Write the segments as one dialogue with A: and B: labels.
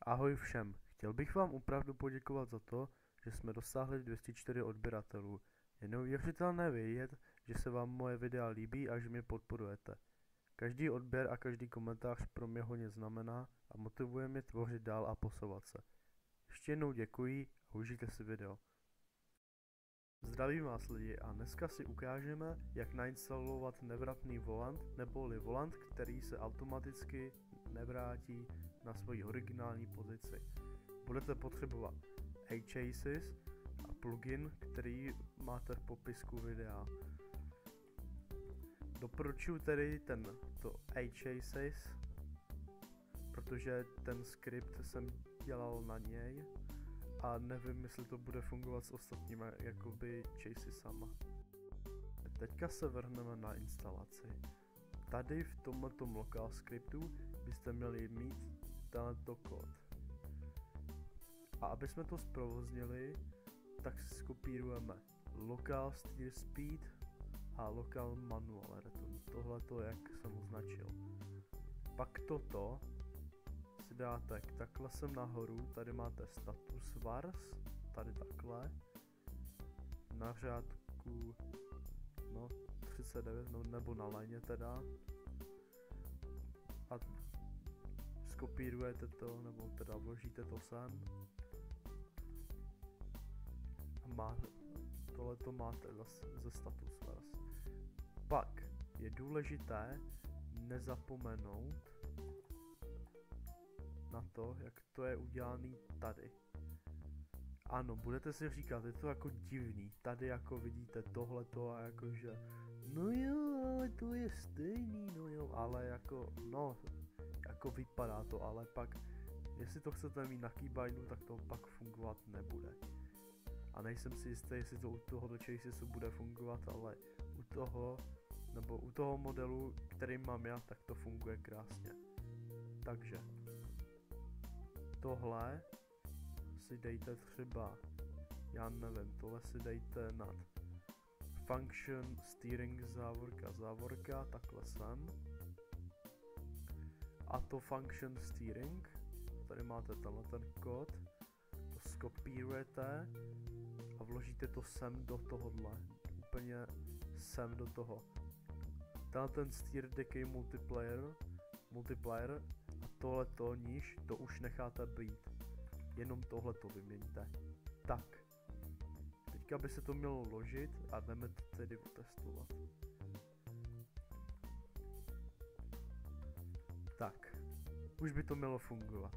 A: Ahoj všem, chtěl bych vám opravdu poděkovat za to, že jsme dosáhli 204 odběratelů. Je neuvěřitelné vědět, že se vám moje videa líbí a že mě podporujete. Každý odběr a každý komentář pro mě hodně znamená a motivuje mě tvořit dál a posouvat se. Ještě jednou děkuji a užijte si video. Zdravím vás lidi a dneska si ukážeme, jak nainstalovat nevratný volant neboli volant, který se automaticky nevrátí na svoji originální pozici. Budete potřebovat HChases a plugin, který máte v popisku videa. Doporučuji tedy tento HChases, protože ten skript jsem dělal na něj a nevím, jestli to bude fungovat s ostatními jakoby chasesama. Teďka se vrhneme na instalaci. Tady v tomto local scriptu byste měli mít tento kód. A aby jsme to zprovoznili, tak si skopírujeme local steer speed a local manual return. Tohleto, jak jsem označil. Pak toto si dáte takhle sem nahoru, tady máte status vars, tady takhle, na řádku 39, nebo na léně teda, a skopírujete to, nebo teda vložíte to sem a tohleto máte ze status vars. Pak je důležité nezapomenout na to, jak to je udělaný tady. Ano, budete si říkat, je to jako divný, tady jako vidíte tohleto a jakože no jo, ale to je stejný, no jo, ale jako, no, jako vypadá to, ale pak, jestli to chcete mít na keybindu, tak to pak fungovat nebude. A nejsem si jistý, jestli to u toho do chasesu bude fungovat, ale u toho modelu, který mám já, tak to funguje krásně. Takže tohle si dejte třeba, já nevím, tohle si dejte nad function steering závorka, takhle sem. A to function steering, tady máte ten kód, to skopírujete a vložíte to sem do tohohle, úplně sem do toho. Ten steer decay multiplier a tohleto níž, to už necháte být. Jenom tohleto vyměňte. Tak. Teďka by se to mělo vložit a jdeme to tedy otestovat. Tak. Už by to mělo fungovat.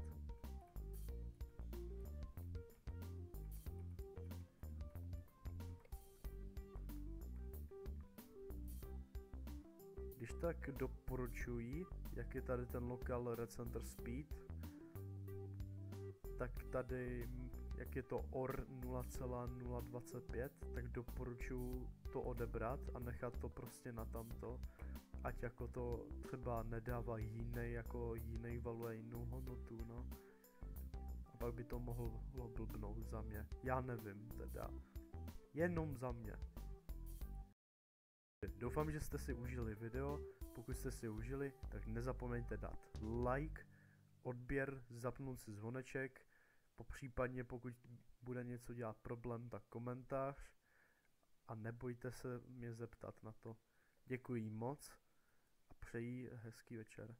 A: Když tak doporučuji, jak je tady ten local recenter speed, tak tady, jak je to OR 0,025, tak doporučuji to odebrat a nechat to prostě na tamto, ať jako to třeba nedává jiný value, jinou hodnotu, no. A pak by to mohlo blbnout za mě. Já nevím teda. Jenom za mě. Doufám, že jste si užili video. Pokud jste si užili, tak nezapomeňte dát like, odběr, zapnout si zvoneček, popřípadně pokud bude něco dělat problém, tak komentář a nebojte se mě zeptat na to. Děkuji moc a přeji hezký večer.